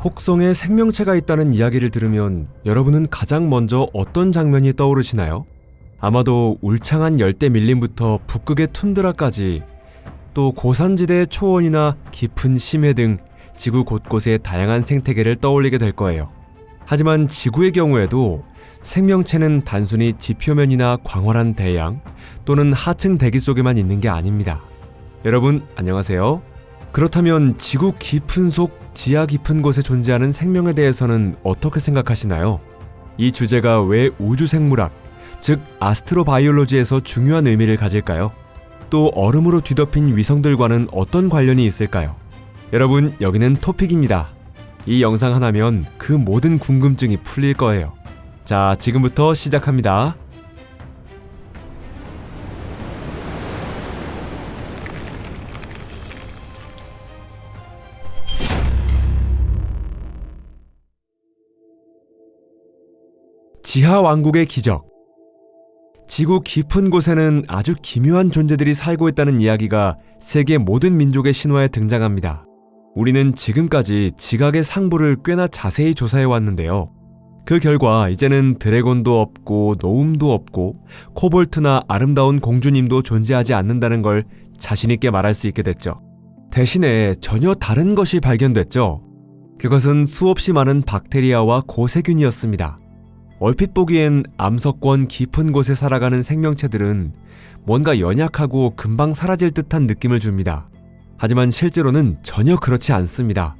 혹성에 생명체가 있다는 이야기를 들으면 여러분은 가장 먼저 어떤 장면이 떠오르시나요? 아마도 울창한 열대 밀림부터 북극의 툰드라까지, 또 고산지대의 초원이나 깊은 심해 등 지구 곳곳의 다양한 생태계를 떠올리게 될 거예요. 하지만 지구의 경우에도 생명체는 단순히 지표면이나 광활한 대양 또는 하층 대기 속에만 있는 게 아닙니다. 여러분 안녕하세요. 그렇다면 지구 깊은 속 지하 깊은 곳에 존재하는 생명에 대해서는 어떻게 생각하시나요? 이 주제가 왜 우주생물학, 즉 아스트로바이올로지에서 중요한 의미를 가질까요? 또 얼음으로 뒤덮인 위성들과는 어떤 관련이 있을까요? 여러분, 여기는 토픽입니다. 이 영상 하나면 그 모든 궁금증이 풀릴 거예요. 자, 지금부터 시작합니다. 지하 왕국의 기적. 지구 깊은 곳에는 아주 기묘한 존재들이 살고 있다는 이야기가 세계 모든 민족의 신화에 등장합니다. 우리는 지금까지 지각의 상부를 꽤나 자세히 조사해 왔는데요. 그 결과 이제는 드래곤도 없고 노움도 없고 코볼트나 아름다운 공주님도 존재하지 않는다는 걸 자신있게 말할 수 있게 됐죠. 대신에 전혀 다른 것이 발견됐죠. 그것은 수없이 많은 박테리아와 고세균이었습니다. 얼핏 보기엔 암석권 깊은 곳에 살아가는 생명체들은 뭔가 연약하고 금방 사라질 듯한 느낌을 줍니다. 하지만 실제로는 전혀 그렇지 않습니다.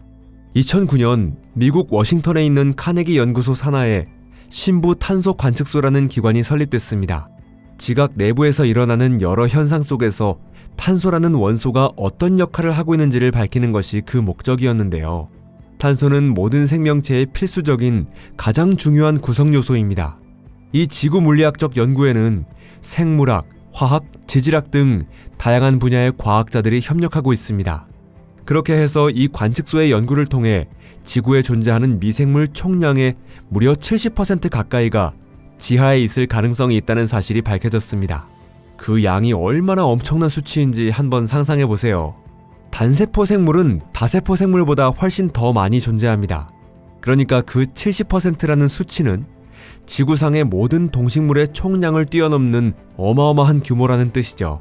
2009년 미국 워싱턴에 있는 카네기 연구소 산하에 신부 탄소 관측소라는 기관이 설립됐습니다. 지각 내부에서 일어나는 여러 현상 속에서 탄소라는 원소가 어떤 역할을 하고 있는지를 밝히는 것이 그 목적이었는데요. 탄소는 모든 생명체의 필수적인 가장 중요한 구성 요소입니다. 이 지구 물리학적 연구에는 생물학, 화학, 지질학 등 다양한 분야의 과학자들이 협력하고 있습니다. 그렇게 해서 이 관측소의 연구를 통해 지구에 존재하는 미생물 총량의 무려 70% 가까이가 지하에 있을 가능성이 있다는 사실이 밝혀졌습니다. 그 양이 얼마나 엄청난 수치인지 한번 상상해 보세요. 단세포 생물은 다세포 생물보다 훨씬 더 많이 존재합니다. 그러니까 그 70%라는 수치는 지구상의 모든 동식물의 총량을 뛰어넘는 어마어마한 규모라는 뜻이죠.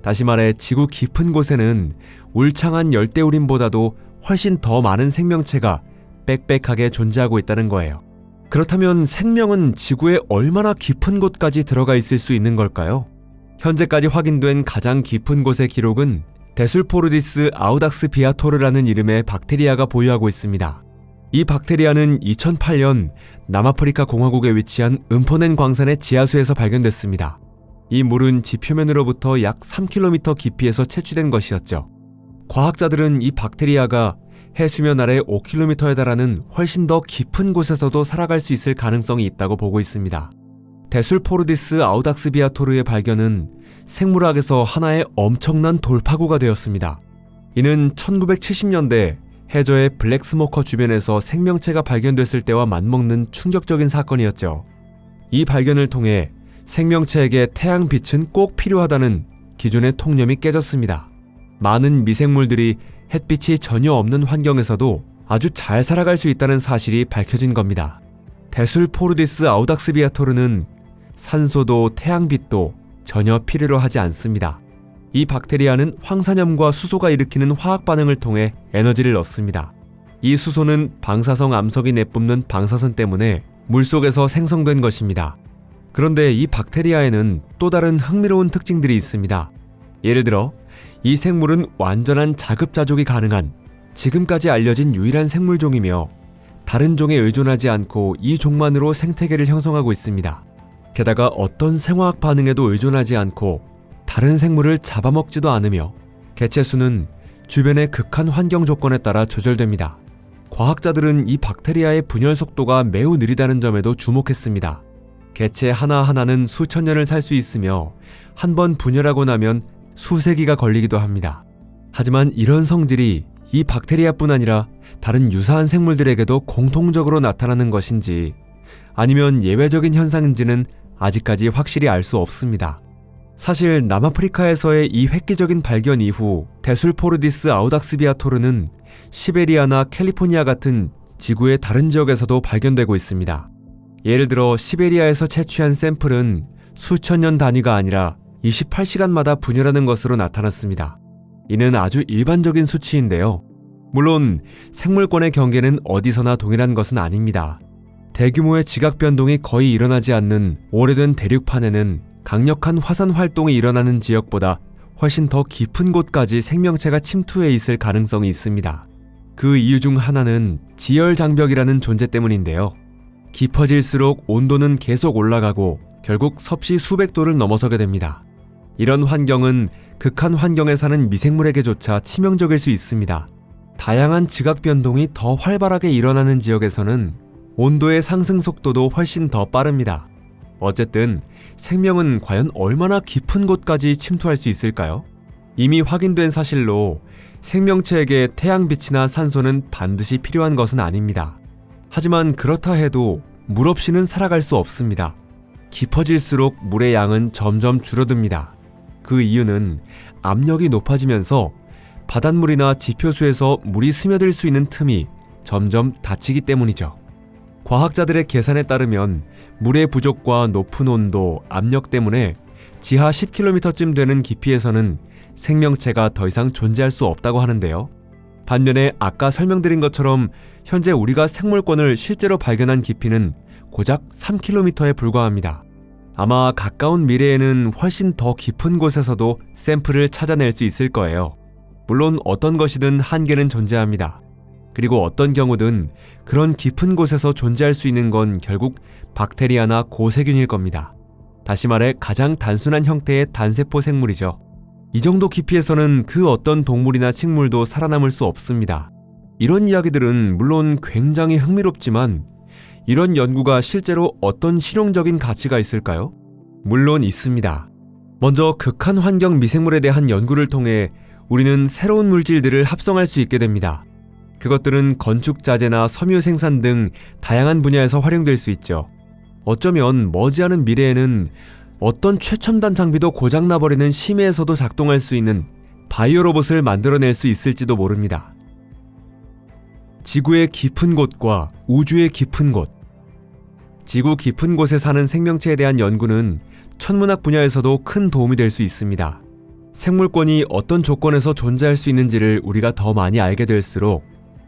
다시 말해 지구 깊은 곳에는 울창한 열대우림보다도 훨씬 더 많은 생명체가 빽빽하게 존재하고 있다는 거예요. 그렇다면 생명은 지구의 얼마나 깊은 곳까지 들어가 있을 수 있는 걸까요? 현재까지 확인된 가장 깊은 곳의 기록은 데술포르디스 아우닥스 비아토르라는 이름의 박테리아가 보유하고 있습니다. 이 박테리아는 2008년 남아프리카 공화국에 위치한 음포넨 광산의 지하수에서 발견됐습니다. 이 물은 지표면으로부터 약 3km 깊이에서 채취된 것이었죠. 과학자들은 이 박테리아가 해수면 아래 5km에 달하는 훨씬 더 깊은 곳에서도 살아갈 수 있을 가능성이 있다고 보고 있습니다. 데술포르디스 아우닥스 비아토르의 발견은 생물학에서 하나의 엄청난 돌파구가 되었습니다. 이는 1970년대 해저의 블랙스모커 주변에서 생명체가 발견됐을 때와 맞먹는 충격적인 사건이었죠. 이 발견을 통해 생명체에게 태양빛은 꼭 필요하다는 기존의 통념이 깨졌습니다. 많은 미생물들이 햇빛이 전혀 없는 환경에서도 아주 잘 살아갈 수 있다는 사실이 밝혀진 겁니다. 데술포르디스 아우닥스 비아토르는 산소도 태양빛도 전혀 필요로 하지 않습니다. 이 박테리아는 황산염과 수소가 일으키는 화학 반응을 통해 에너지를 얻습니다. 이 수소는 방사성 암석이 내뿜는 방사선 때문에 물속에서 생성된 것입니다. 그런데 이 박테리아에는 또 다른 흥미로운 특징들이 있습니다. 예를 들어 이 생물은 완전한 자급자족이 가능한 지금까지 알려진 유일한 생물종이며 다른 종에 의존하지 않고 이 종만으로 생태계를 형성하고 있습니다. 게다가 어떤 생화학 반응에도 의존하지 않고 다른 생물을 잡아먹지도 않으며 개체수는 주변의 극한 환경 조건에 따라 조절됩니다. 과학자들은 이 박테리아의 분열 속도가 매우 느리다는 점에도 주목했습니다. 개체 하나하나는 수천 년을 살 수 있으며 한 번 분열하고 나면 수세기가 걸리기도 합니다. 하지만 이런 성질이 이 박테리아뿐 아니라 다른 유사한 생물들에게도 공통적으로 나타나는 것인지 아니면 예외적인 현상인지는 아직까지 확실히 알 수 없습니다. 사실 남아프리카에서의 이 획기적인 발견 이후 데술포르디스 아우닥스 비아토르는 시베리아나 캘리포니아 같은 지구의 다른 지역에서도 발견되고 있습니다. 예를 들어 시베리아에서 채취한 샘플은 수천 년 단위가 아니라 28시간마다 분열하는 것으로 나타났습니다. 이는 아주 일반적인 수치인데요. 물론 생물권의 경계는 어디서나 동일한 것은 아닙니다. 대규모의 지각 변동이 거의 일어나지 않는 오래된 대륙판에는 강력한 화산 활동이 일어나는 지역보다 훨씬 더 깊은 곳까지 생명체가 침투해 있을 가능성이 있습니다. 그 이유 중 하나는 지열장벽이라는 존재 때문인데요. 깊어질수록 온도는 계속 올라가고 결국 섭씨 수백 도를 넘어서게 됩니다. 이런 환경은 극한 환경에 사는 미생물에게조차 치명적일 수 있습니다. 다양한 지각 변동이 더 활발하게 일어나는 지역에서는 온도의 상승 속도도 훨씬 더 빠릅니다. 어쨌든 생명은 과연 얼마나 깊은 곳까지 침투할 수 있을까요? 이미 확인된 사실로 생명체에게 태양빛이나 산소는 반드시 필요한 것은 아닙니다. 하지만 그렇다 해도 물 없이는 살아갈 수 없습니다. 깊어질수록 물의 양은 점점 줄어듭니다. 그 이유는 압력이 높아지면서 바닷물이나 지표수에서 물이 스며들 수 있는 틈이 점점 닫히기 때문이죠. 과학자들의 계산에 따르면 물의 부족과 높은 온도, 압력 때문에 지하 10km쯤 되는 깊이에서는 생명체가 더 이상 존재할 수 없다고 하는데요. 반면에 아까 설명드린 것처럼 현재 우리가 생물권을 실제로 발견한 깊이는 고작 3km에 불과합니다. 아마 가까운 미래에는 훨씬 더 깊은 곳에서도 샘플을 찾아낼 수 있을 거예요. 물론 어떤 것이든 한계는 존재합니다. 그리고 어떤 경우든 그런 깊은 곳에서 존재할 수 있는 건 결국 박테리아나 고세균일 겁니다. 다시 말해 가장 단순한 형태의 단세포 생물이죠. 이 정도 깊이에서는 그 어떤 동물이나 식물도 살아남을 수 없습니다. 이런 이야기들은 물론 굉장히 흥미롭지만 이런 연구가 실제로 어떤 실용적인 가치가 있을까요? 물론 있습니다. 먼저 극한 환경 미생물에 대한 연구를 통해 우리는 새로운 물질들을 합성할 수 있게 됩니다. 그것들은 건축 자재나 섬유 생산 등 다양한 분야에서 활용될 수 있죠. 어쩌면 머지않은 미래에는 어떤 최첨단 장비도 고장나버리는 심해에서도 작동할 수 있는 바이오 로봇을 만들어낼 수 있을지도 모릅니다. 지구의 깊은 곳과 우주의 깊은 곳. 지구 깊은 곳에 사는 생명체에 대한 연구는 천문학 분야에서도 큰 도움이 될 수 있습니다. 생물권이 어떤 조건에서 존재할 수 있는지를 우리가 더 많이 알게 될수록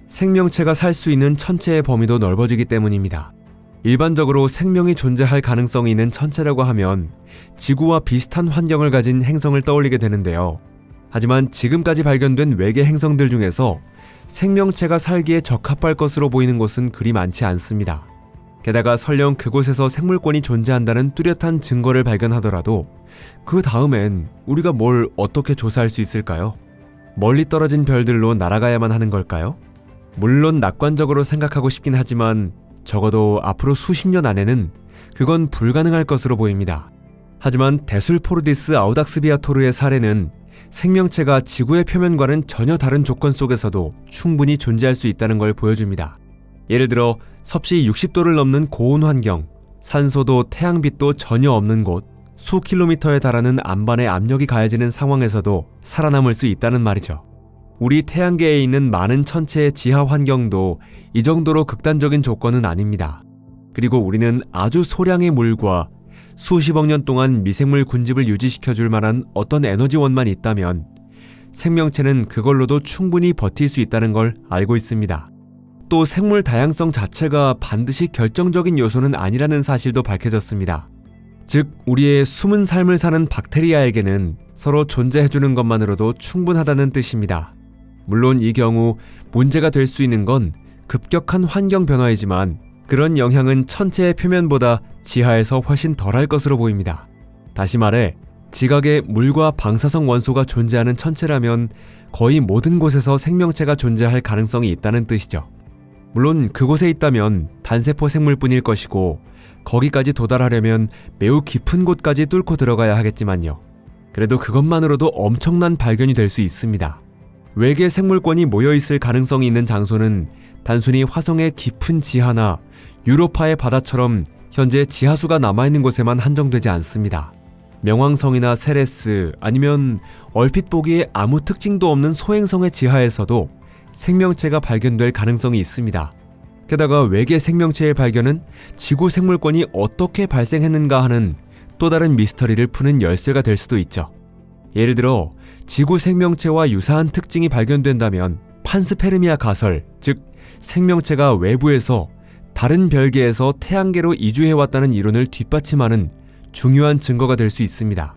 생명체가 살 수 있는 천체의 범위도 넓어지기 때문입니다. 일반적으로 생명이 존재할 가능성이 있는 천체라고 하면 지구와 비슷한 환경을 가진 행성을 떠올리게 되는데요. 하지만 지금까지 발견된 외계 행성들 중에서 생명체가 살기에 적합할 것으로 보이는 곳은 그리 많지 않습니다. 게다가 설령 그곳에서 생물권이 존재한다는 뚜렷한 증거를 발견하더라도 그 다음엔 우리가 뭘 어떻게 조사할 수 있을까요? 멀리 떨어진 별들로 날아가야만 하는 걸까요? 물론 낙관적으로 생각하고 싶긴 하지만 적어도 앞으로 수십 년 안에는 그건 불가능할 것으로 보입니다. 하지만 데술포르디스 아우닥스비아토르의 사례는 생명체가 지구의 표면과는 전혀 다른 조건 속에서도 충분히 존재할 수 있다는 걸 보여줍니다. 예를 들어 섭씨 60도를 넘는 고온 환경, 산소도 태양빛도 전혀 없는 곳, 수 킬로미터에 달하는 안반의 압력이 가해지는 상황에서도 살아남을 수 있다는 말이죠. 우리 태양계에 있는 많은 천체의 지하 환경도 이 정도로 극단적인 조건은 아닙니다. 그리고 우리는 아주 소량의 물과 수십억 년 동안 미생물 군집을 유지시켜줄 만한 어떤 에너지원만 있다면 생명체는 그걸로도 충분히 버틸 수 있다는 걸 알고 있습니다. 또 생물 다양성 자체가 반드시 결정적인 요소는 아니라는 사실도 밝혀졌습니다. 즉, 우리의 숨은 삶을 사는 박테리아에게는 서로 존재해주는 것만으로도 충분하다는 뜻입니다. 물론 이 경우 문제가 될 수 있는 건 급격한 환경 변화이지만 그런 영향은 천체의 표면보다 지하에서 훨씬 덜할 것으로 보입니다. 다시 말해 지각에 물과 방사성 원소가 존재하는 천체라면 거의 모든 곳에서 생명체가 존재할 가능성이 있다는 뜻이죠. 물론 그곳에 있다면 단세포 생물뿐일 것이고 거기까지 도달하려면 매우 깊은 곳까지 뚫고 들어가야 하겠지만요. 그래도 그것만으로도 엄청난 발견이 될 수 있습니다. 외계 생물권이 모여있을 가능성이 있는 장소는 단순히 화성의 깊은 지하나 유로파의 바다처럼 현재 지하수가 남아있는 곳에만 한정되지 않습니다. 명왕성이나 세레스 아니면 얼핏 보기에 아무 특징도 없는 소행성의 지하에서도 생명체가 발견될 가능성이 있습니다. 게다가 외계 생명체의 발견은 지구 생물권이 어떻게 발생했는가 하는 또 다른 미스터리를 푸는 열쇠가 될 수도 있죠. 예를 들어 지구 생명체와 유사한 특징이 발견된다면 판스페르미아 가설, 즉 생명체가 외부에서 다른 별계에서 태양계로 이주해왔다는 이론을 뒷받침하는 중요한 증거가 될 수 있습니다.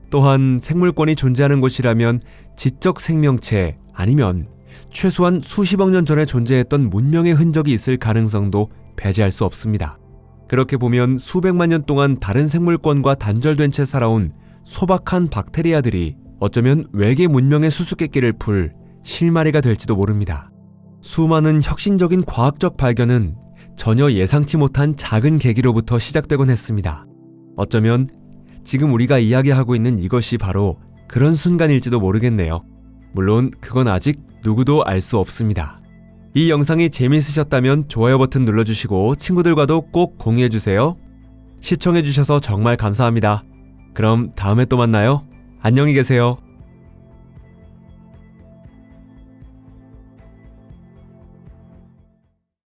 또한 생물권이 존재하는 곳이라면 지적 생명체 아니면 최소한 수십억 년 전에 존재했던 문명의 흔적이 있을 가능성도 배제할 수 없습니다. 그렇게 보면 수백만 년 동안 다른 생물권과 단절된 채 살아온 소박한 박테리아들이 어쩌면 외계 문명의 수수께끼를 풀 실마리가 될지도 모릅니다. 수많은 혁신적인 과학적 발견은 전혀 예상치 못한 작은 계기로부터 시작되곤 했습니다. 어쩌면 지금 우리가 이야기하고 있는 이것이 바로 그런 순간일지도 모르겠네요. 물론 그건 아직 누구도 알 수 없습니다. 이 영상이 재미있으셨다면 좋아요 버튼 눌러주시고 친구들과도 꼭 공유해주세요. 시청해주셔서 정말 감사합니다. 그럼 다음에 또 만나요. 안녕히 계세요.